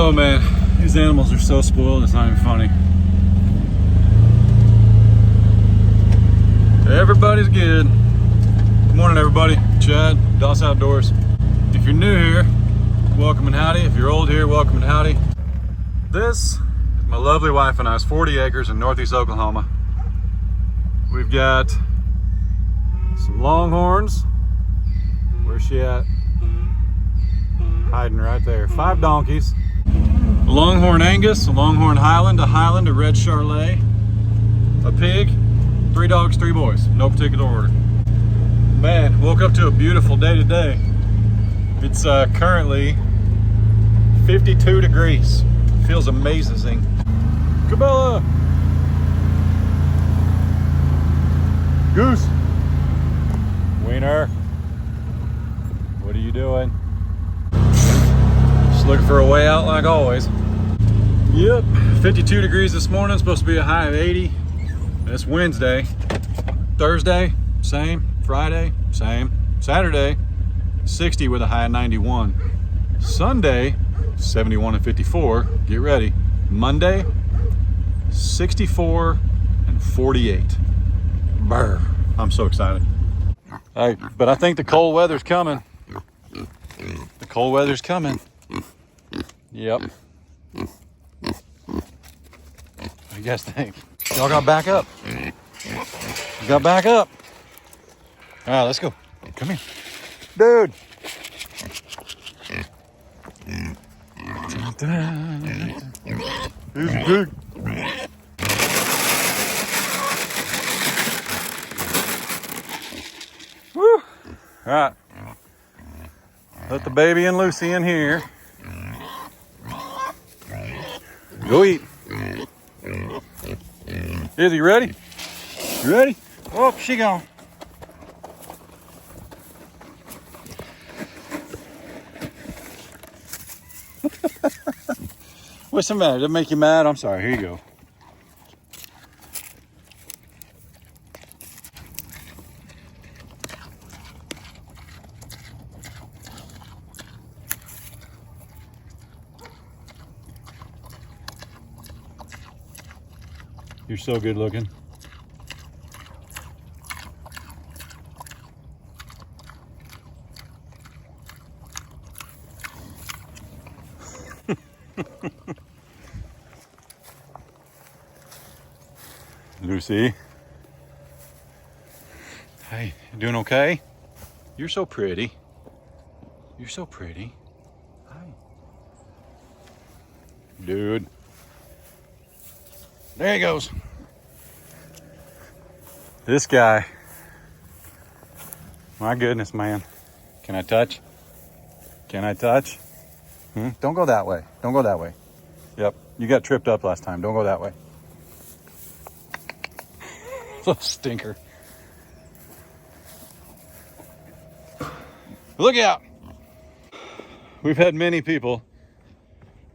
Oh man, these animals are so spoiled, it's not even funny. Everybody's good. Good morning, everybody. Chad, Doss Outdoors. If you're new here, welcome and howdy. If you're old here, welcome and howdy. This is my lovely wife and I's 40 acres in northeast Oklahoma. We've got some longhorns. Where's she at? Hiding right there. 5 donkeys. A longhorn Angus, a longhorn Highland, a red Charolais, a pig, 3 dogs, 3 boys. No particular order. Man, woke up to a beautiful day today. It's currently 52 degrees. Feels amazing. Cabela! Goose! Wiener! What are you doing? Just looking for a way out like always. Yep, 52 degrees this morning. Supposed to be a high of 80. It's Wednesday. Thursday, same. Friday, same. Saturday, 60 with a high of 91. Sunday, 71 and 54. Get ready. Monday, 64 and 48. Brr. I'm so excited. All right, but I think the cold weather's coming. The cold weather's coming. Yep. What do you guys think? Y'all got back up. You got back up. All right, let's go. Come here. Dude. He's big. Woo. All right. Let the baby and Lucy in here. Go eat. Is he ready? You ready? Oh, she gone. What's the matter? Did it make you mad? I'm sorry. Here you go. You're so good looking. Lucy. Hey, you doing okay? You're so pretty. You're so pretty. Hi. Dude. There he goes. This guy. My goodness, man. Can I touch? Can I touch? Don't go that way. Don't go that way. Yep, you got tripped up last time. Don't go that way. Little stinker. Look out. We've had many people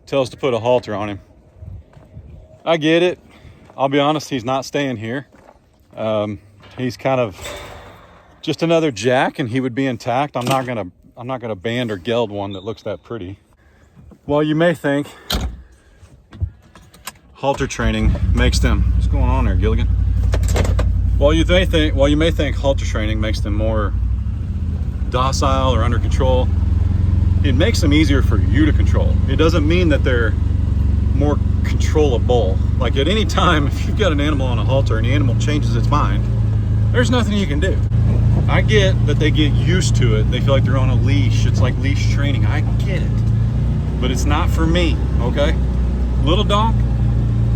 tell us to put a halter on him. I get it. I'll be honest, he's not staying here. He's kind of just another jack and he would be intact. I'm not gonna band or geld one that looks that pretty. Well, you may think halter training makes them, what's going on there, Gilligan? Well, you may think halter training makes them more docile or under control. It makes them easier for you to control. It doesn't mean that they're more controllable. Like at any time, if you've got an animal on a halter and the animal changes its mind, there's nothing you can do. I get that they get used to it. They feel like they're on a leash. It's like leash training. I get it. But it's not for me, okay? Little donk,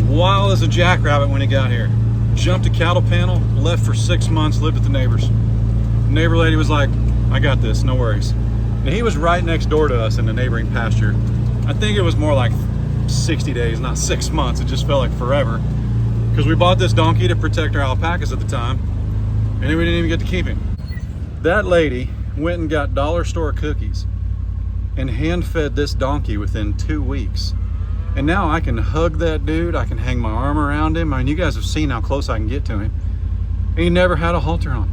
wild as a jackrabbit when he got here. Jumped a cattle panel, left for 6 months, lived with the neighbors. The neighbor lady was like, I got this, no worries. And he was right next door to us in the neighboring pasture. I think it was more like 60 days, not 6 months. It just felt like forever. Because we bought this donkey to protect our alpacas at the time, and then we didn't even get to keep him. That lady went and got dollar store cookies and hand fed this donkey within 2 weeks. And now I can hug that dude. I can hang my arm around him. I mean, you guys have seen how close I can get to him. And he never had a halter on.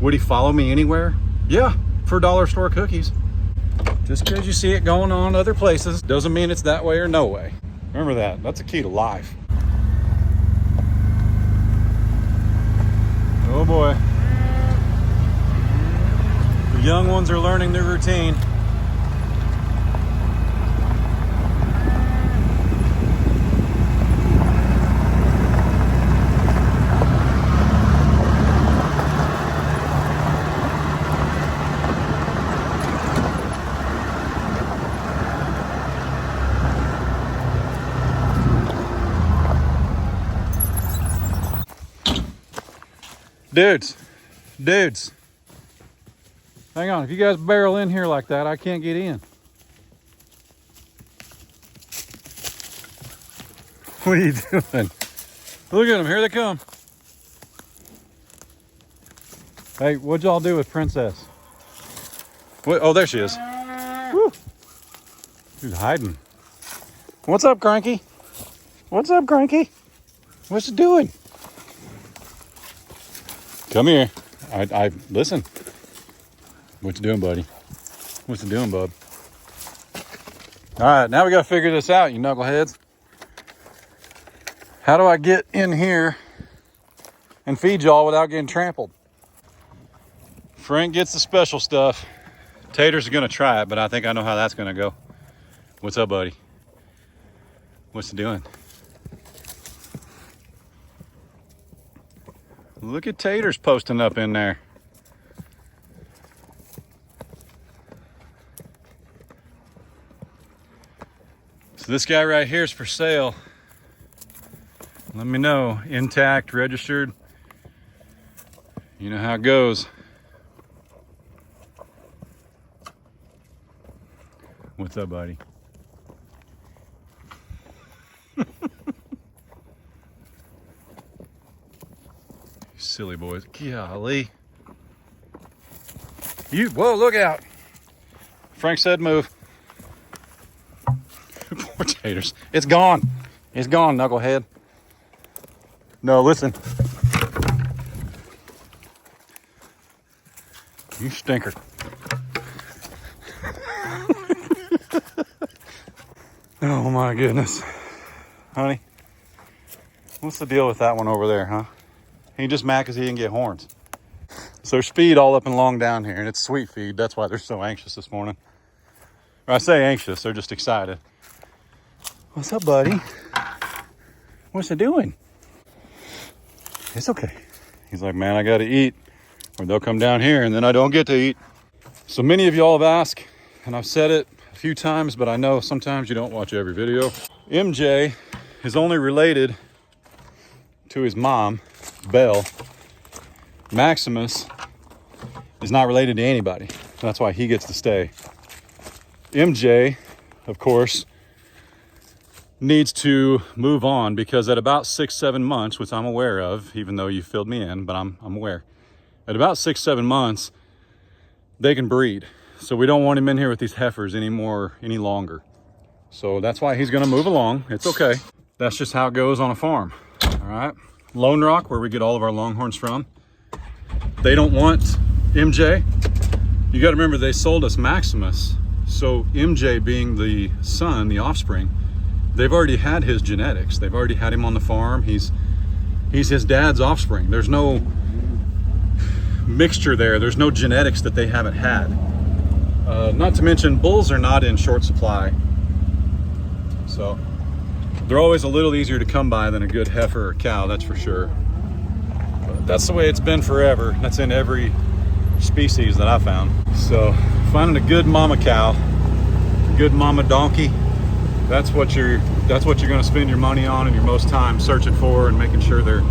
Would he follow me anywhere? Yeah, for dollar store cookies. Just because you see it going on other places doesn't mean it's that way or no way. Remember that. That's the key to life. Oh boy. The young ones are learning their routine. Dudes, hang on. If you guys barrel in here like that, I can't get in. What are you doing? Look at them, here they come. Hey, what'd y'all do with Princess? What? Oh, there she is. Woo. She's hiding. What's up, Cranky? What's up, Cranky? What's it doing? Come here. I listen. What you doing, buddy? What's it doing, bub? All right, now we got to figure this out, you knuckleheads. How do I get in here and feed y'all without getting trampled? Frank gets the special stuff. Taters are going to try it, but I think I know how that's going to go. What's up, buddy? What's it doing? Look at Taters posting up in there. So this guy right here is for sale. Let me know. Intact, registered. You know how it goes. What's up, buddy? Silly boys. Golly. Whoa, look out. Frank said move. Poor Taters. It's gone. It's gone, knucklehead. No, listen. You stinker. Oh my goodness. Honey, what's the deal with that one over there, huh? He just mad because he didn't get horns. So there's feed all up and long down here, and it's sweet feed. That's why they're so anxious this morning. Or I say anxious, they're just excited. What's up, buddy? What's it doing? It's okay. He's like, man, I got to eat, or they'll come down here, and then I don't get to eat. So many of y'all have asked, and I've said it a few times, but I know sometimes you don't watch every video. MJ is only related to his mom, Belle. Maximus is not related to anybody. That's why he gets to stay. MJ, of course, needs to move on because at about 6-7 months, which I'm aware of, even though you filled me in, but I'm aware. At about 6-7 months, they can breed. So we don't want him in here with these heifers any longer. So that's why he's gonna move along. It's okay. That's just how it goes on a farm, all right? Lone Rock, where we get all of our longhorns from, they don't want MJ. You gotta remember, they sold us Maximus. So MJ being the son, the offspring, they've already had his genetics. They've already had him on the farm. He's his dad's offspring. There's no mixture there. There's no genetics that they haven't had. Not to mention, bulls are not in short supply. So they're always a little easier to come by than a good heifer or cow, that's for sure. But that's the way it's been forever. That's in every species that I found. So finding a good mama cow, a good mama donkey, that's what you're going to spend your money on and your most time searching for, and making sure they're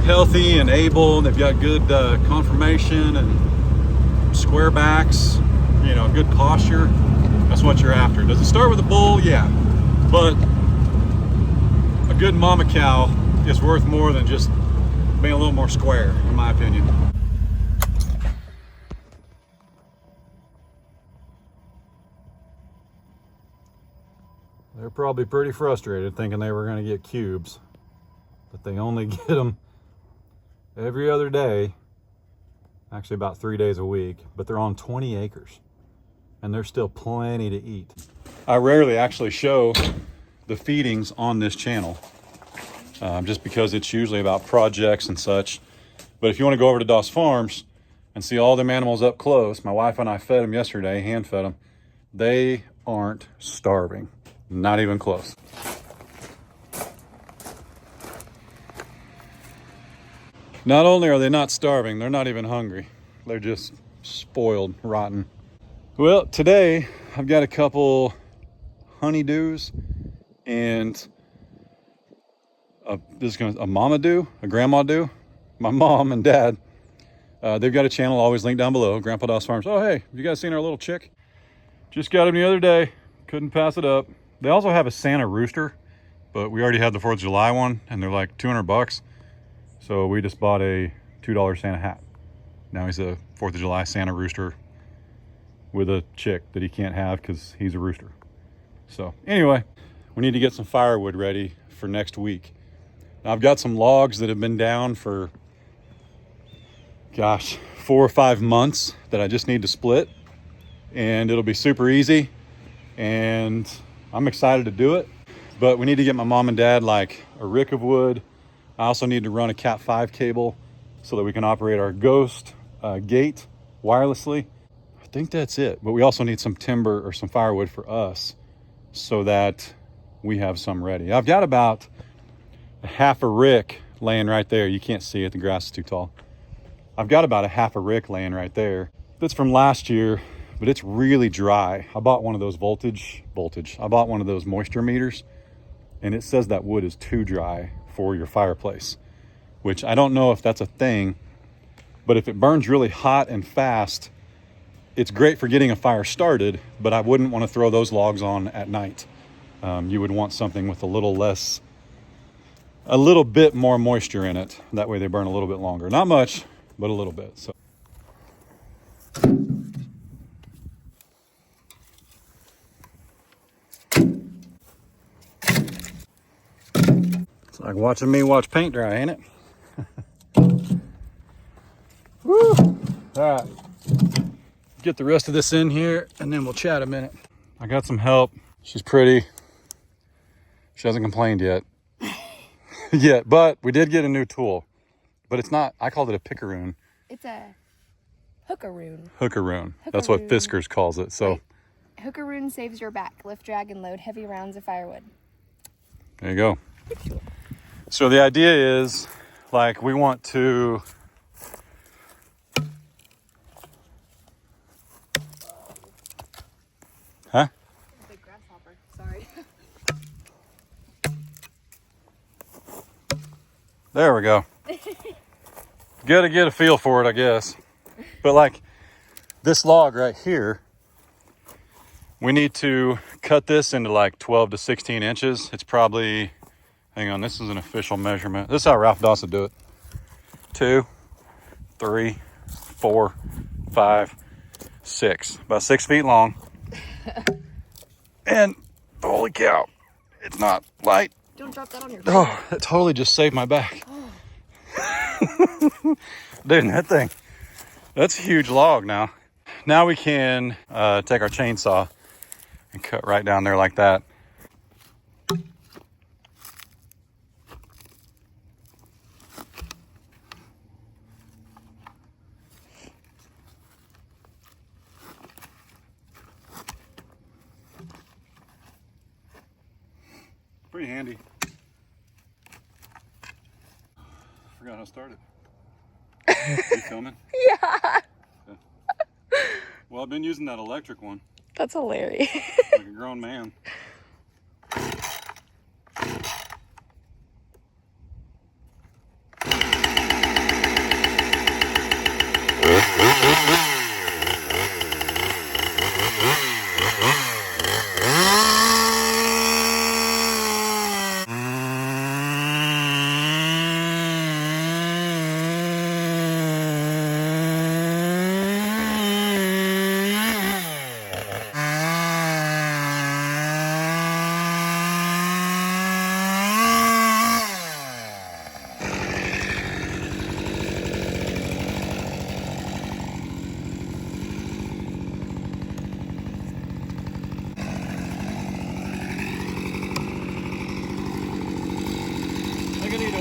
healthy and able. They've got good conformation and square backs, you know, good posture. That's what you're after. Does it start with a bull? Yeah, but a good mama cow is worth more than just being a little more square, in my opinion. They're probably pretty frustrated thinking they were going to get cubes, but they only get them every other day, actually about 3 days a week, but they're on 20 acres. and there's still plenty to eat. I rarely actually show the feedings on this channel, just because it's usually about projects and such. But if you want to go over to Doss Farms and see all them animals up close, my wife and I fed them yesterday, hand fed them. They aren't starving, not even close. Not only are they not starving, they're not even hungry. They're just spoiled, rotten. Well, today I've got a couple honeydews and a mama dew, a grandma dew. My mom and dad, they've got a channel always linked down below, Grandpa Doss Farms. Oh, hey, have you guys seen our little chick? Just got him the other day, couldn't pass it up. They also have a Santa rooster, but we already had the 4th of July one and they're like 200 bucks. So we just bought a $2 Santa hat. Now he's a 4th of July Santa rooster with a chick that he can't have because he's a rooster. So anyway, we need to get some firewood ready for next week. Now I've got some logs that have been down for, gosh, 4 or 5 months that I just need to split, and it'll be super easy, and I'm excited to do it. But we need to get my mom and dad like a rick of wood. I also need to run a Cat 5 cable so that we can operate our Ghost gate wirelessly. I think that's it, but we also need some timber or some firewood for us so that we have some ready. I've got about a half a rick laying right there. You can't see it, the grass is too tall. I've got about a half a rick laying right there. That's from last year, but it's really dry. I bought one of those voltage. I bought one of those moisture meters, and it says that wood is too dry for your fireplace, which I don't know if that's a thing, but if it burns really hot and fast, it's great for getting a fire started, but I wouldn't want to throw those logs on at night. You would want something with a little bit more moisture in it. That way they burn a little bit longer. Not much, but a little bit. So. It's like watching me watch paint dry, ain't it? Woo! All right. Get the rest of this in here and then we'll chat a minute. I got some help. She's pretty. She hasn't complained yet. But we did get a new tool. But it's not, I called it a pickaroon. It's a hookaroon. Hookaroon. That's what Fiskars calls it. So right. Hookaroon saves your back. Lift, drag, and load heavy rounds of firewood. There you go. So the idea is, like, we want to Huh? Big grasshopper. Sorry. There we go. Gotta get a feel for it, I guess. But like this log right here, we need to cut this into like 12 to 16 inches. It's probably, hang on, this is an official measurement. This is how Ralph Doss would do it. 2, 3, 4, 5, 6. About 6 feet long. And holy cow, it's not light. Don't drop that on your Oh, that totally just saved my back. Oh. Dude, that's a huge log now. Now we can take our chainsaw and cut right down there like that. Pretty handy. Forgot how to start it. Are you filming? Yeah. Okay. Well, I've been using that electric one. That's hilarious. Like a grown man.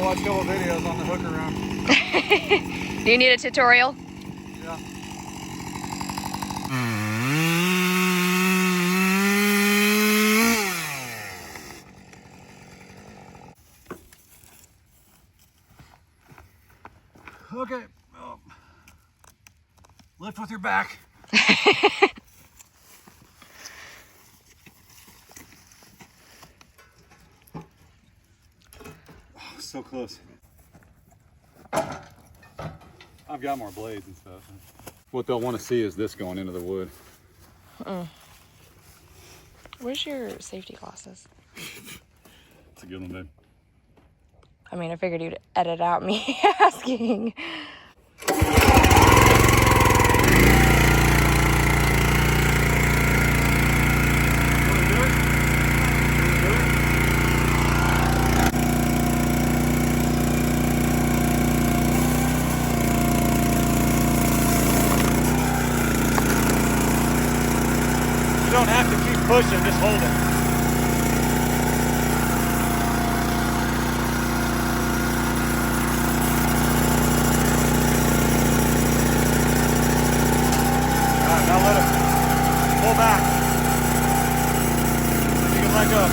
watch a couple videos on the hook around. Do you need a tutorial? Yeah. Okay. Oh. Lift with your back. So close. I've got more blades and stuff. What they'll want to see is this going into the wood. Where's your safety glasses? It's a good one, babe. I mean, I figured you'd edit out me asking. You don't have to keep pushing, just hold it. All right, now let it pull back. You can let go.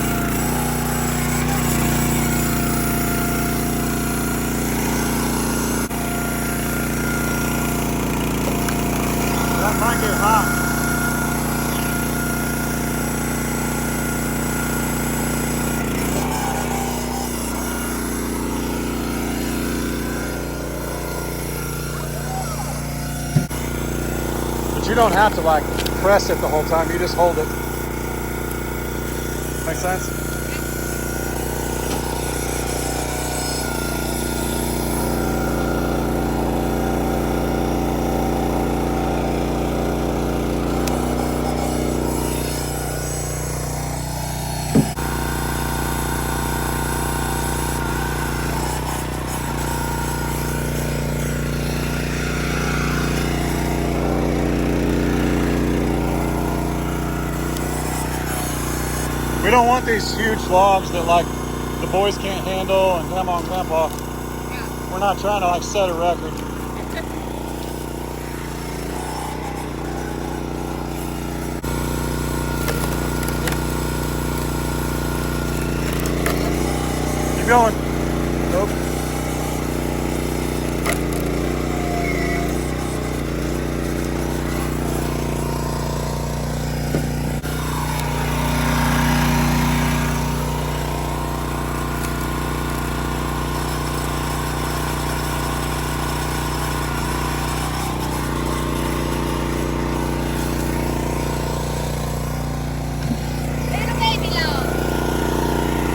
That might get hot. You don't have to like press it the whole time, you just hold it. Make sense? We don't want these huge logs that like the boys can't handle and grandma and grandpa. Yeah. We're not trying to like set a record. Keep going. Nope.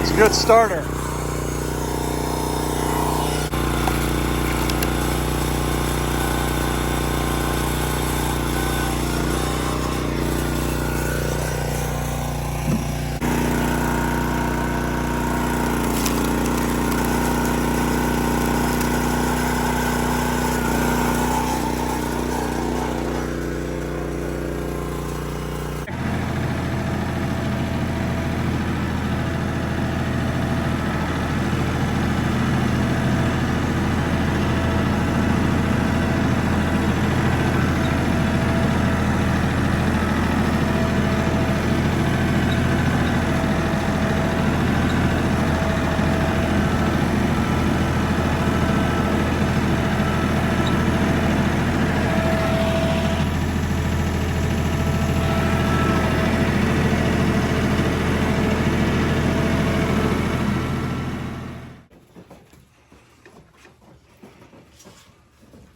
It's a good starter.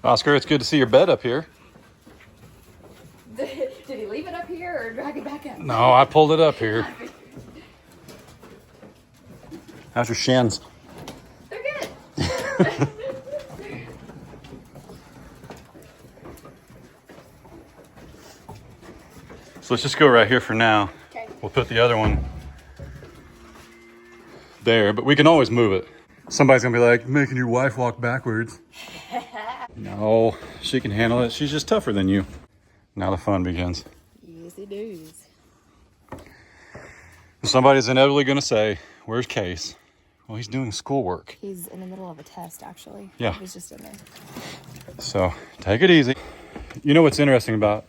Oscar, it's good to see your bed up here. Did he leave it up here or drag it back up? No, I pulled it up here. How's your shins? They're good. So let's just go right here for now. Okay. We'll put the other one there, but we can always move it. Somebody's gonna be like, making your wife walk backwards. No, she can handle it. She's just tougher than you. Now the fun begins. Easy doos. Somebody's inevitably gonna say, where's Case? Well, he's doing schoolwork. He's in the middle of a test, actually. Yeah. He was just in there. So take it easy. You know what's interesting about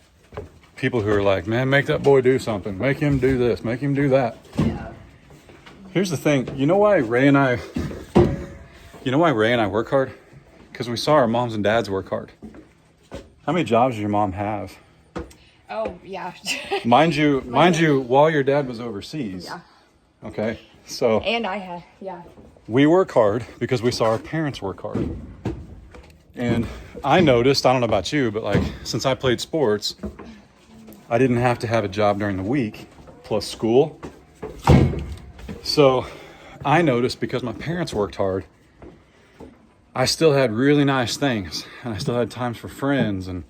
people who are like, man, make that boy do something. Make him do this. Make him do that. Yeah. Here's the thing. You know why Ray and I work hard? Because we saw our moms and dads work hard. How many jobs does your mom have? Oh, yeah. Mind you, while your dad was overseas. Yeah. Okay. So. And I had, yeah. We work hard because we saw our parents work hard. And I noticed, I don't know about you, but like since I played sports, I didn't have to have a job during the week plus school. So I noticed because my parents worked hard, I still had really nice things and I still had times for friends and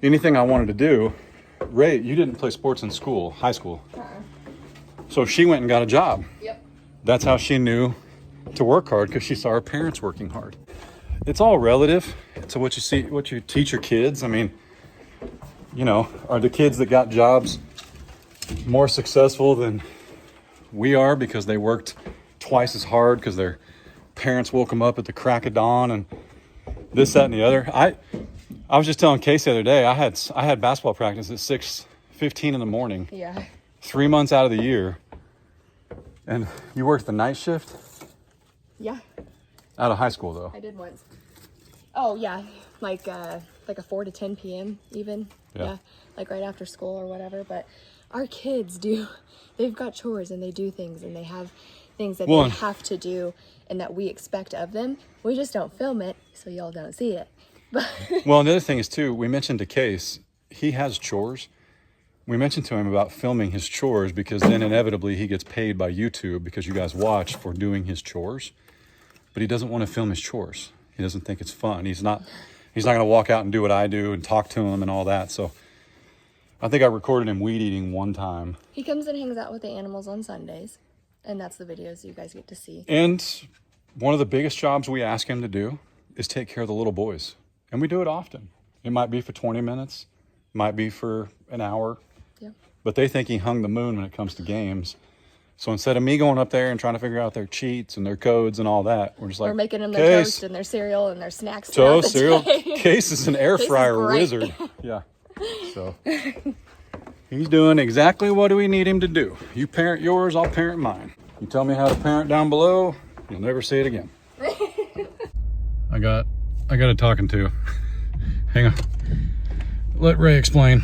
anything I wanted to do. Ray, you didn't play sports in school, high school. So she went and got a job. Yep. That's how she knew to work hard because she saw her parents working hard. It's all relative to what you see, what you teach your kids. I mean, you know, are the kids that got jobs more successful than we are because they worked twice as hard because their parents woke them up at the crack of dawn and this, that, and the other? I was just telling Casey the other day, I had basketball practice at 6:15 in the morning. Yeah. 3 months out of the year. And you worked the night shift? Yeah. Out of high school, though. I did once. Oh, yeah. Like a 4 to 10 p.m. even. Yeah. Like right after school or whatever. But our kids they've got chores and they do things and they have things that they have to do and that we expect of them. We just don't film it, so y'all don't see it. Well, another thing is, too, we mentioned to Case, he has chores. We mentioned to him about filming his chores because then inevitably he gets paid by YouTube because you guys watch for doing his chores. But he doesn't want to film his chores. He doesn't think it's fun. He's not going to walk out and do what I do and talk to him and all that. So I think I recorded him weed eating one time. He comes and hangs out with the animals on Sundays, and that's the videos you guys get to see. And one of the biggest jobs we ask him to do is take care of the little boys. And we do it often. It might be for 20 minutes, might be for an hour. Yeah. But they think he hung the moon when it comes to games. So instead of me going up there and trying to figure out their cheats and their codes and all that, we're just like, we're making them their toast and their cereal and their snacks. Toast, cereal. Case is an air fryer great. wizard. Yeah. So he's doing exactly what we need him to do. You parent yours, I'll parent mine. You tell me how to parent down below, you'll never see it again. I got a talking to. Hang on. Let Ray explain.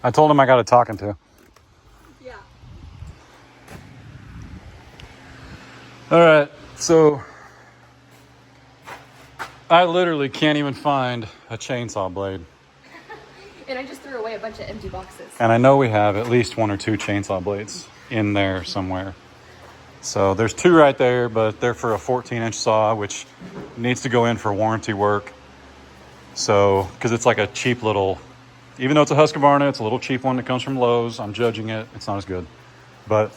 I told him I got a talking to. Yeah. All right, so I literally can't even find a chainsaw blade. And I just threw away a bunch of empty boxes. And I know we have at least 1 or 2 chainsaw blades in there somewhere. So there's 2 right there, but they're for a 14-inch saw, which needs to go in for warranty work. So, because it's like a cheap little, even though it's a Husqvarna, it's a little cheap one that comes from Lowe's. I'm judging it. It's not as good. But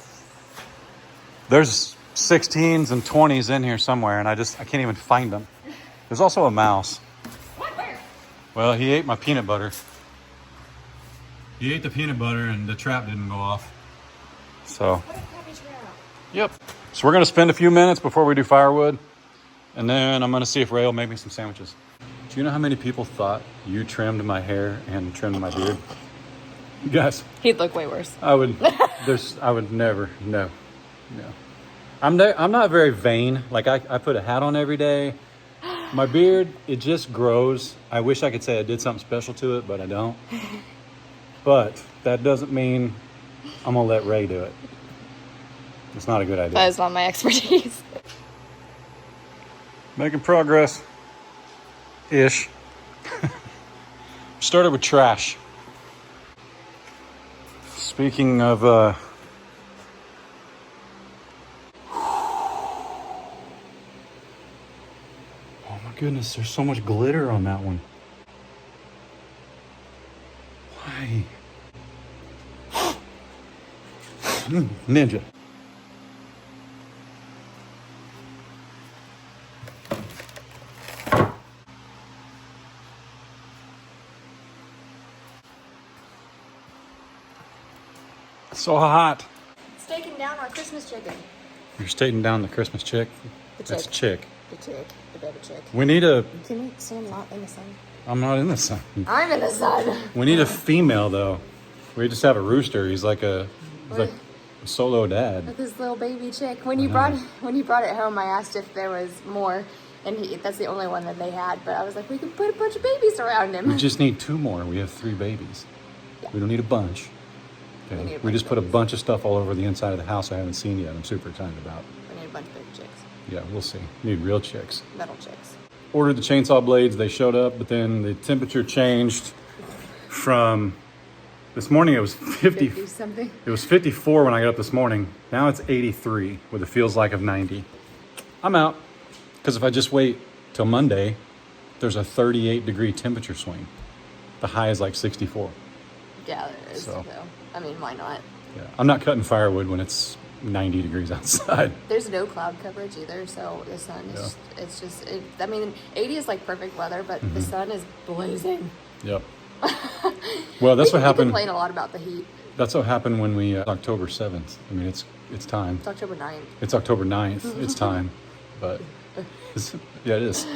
there's 16s and 20s in here somewhere, and I can't even find them. There's also a mouse. What? Where? Well, he ate my peanut butter. He ate the peanut butter, and the trap didn't go off. So. What a crappy trap. Yep. So we're going to spend a few minutes before we do firewood, and then I'm going to see if Ray will make me some sandwiches. Do you know how many people thought you trimmed my hair and trimmed my beard? Guys. He'd look way worse. I would never, no. I'm not very vain. Like I put a hat on every day. My beard, it just grows. I wish I could say I did something special to it, but I don't. But that doesn't mean I'm going to let Ray do it. It's not a good idea. That is not my expertise. Making progress. Ish. Started with trash. Speaking of oh my goodness, there's so much glitter on that one. Why? Ninja. So hot. Steak down our Christmas chicken. You're stating down the Christmas chick? The That's chick. chick. The chick. The baby chick. We need a... Can you stand not in the sun? I'm not in the sun. I'm in the sun. We need a female, though. We just have a rooster. He's like a solo dad. With his little baby chick. When you brought it home, I asked if there was more, and that's the only one that they had. But I was like, we could put a bunch of babies around him. We just need 2 more. We have 3 babies. Yeah. We don't need a bunch. Okay. We just put a bunch of stuff all over the inside of the house I haven't seen yet. I'm super excited about. We need a bunch of baby chicks. Yeah, we'll see. We need real chicks. Metal chicks. Ordered the chainsaw blades. They showed up, but then the temperature changed from... This morning it was 50 something. It was 54 when I got up this morning. Now it's 83 with a feels like of 90. I'm out because if I just wait till Monday, there's a 38-degree temperature swing. The high is like 64. Yeah, there is. So, I mean, why not? Yeah, I'm not cutting firewood when it's 90 degrees outside. There's no cloud coverage either, so the sun is I mean, 80 is like perfect weather, but the sun is blazing. Yep. Well, that's what happened. We complain a lot about the heat. That's what happened when we October 7th. I mean, it's time. It's October 9th. It's October 9th. It's time. But yeah, it is.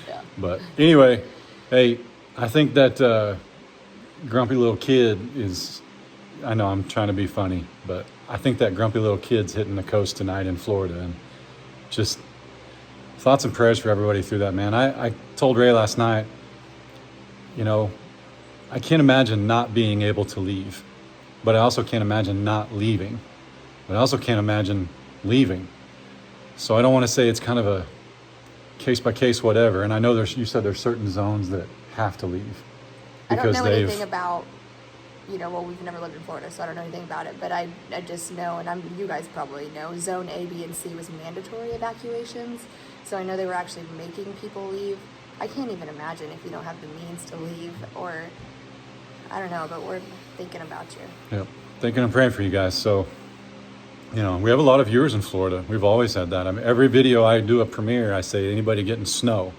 Yeah. But anyway, hey, I think that grumpy little kid is, I know I'm trying to be funny, but I think that grumpy little kid's hitting the coast tonight in Florida, and just thoughts and prayers for everybody through that, man. I told Ray last night, you know, I can't imagine not being able to leave, but I also can't imagine not leaving, but I also can't imagine leaving. So I don't want to say it's kind of a case by case whatever. And I know you said there's certain zones that have to leave. I don't know anything about, well, we've never lived in Florida, so I don't know anything about it, but I just know, and you guys probably know, Zone A, B, and C was mandatory evacuations. So I know they were actually making people leave. I can't even imagine if you don't have the means to leave, or I don't know, but we're thinking about you. Yep, thinking and praying for you guys. So, we have a lot of viewers in Florida. We've always had that. I mean, every video I do a premiere, I say, anybody getting snow?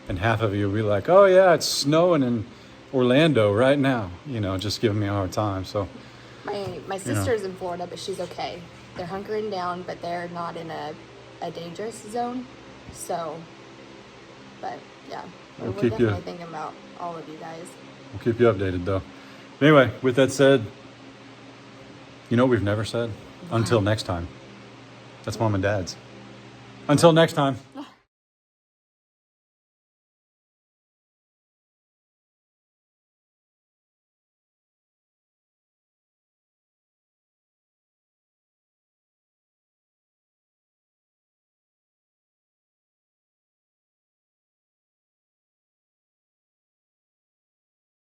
And half of you will be like, oh yeah, it's snowing in Orlando right now. Just giving me a hard time. So my sister's in Florida, but she's okay. They're hunkering down, but they're not in a dangerous zone. So, but yeah, we're definitely thinking about all of you guys. We'll keep you updated, though. Anyway, with that said, you know what we've never said? Until next time. That's Mom and Dad's. Until next time.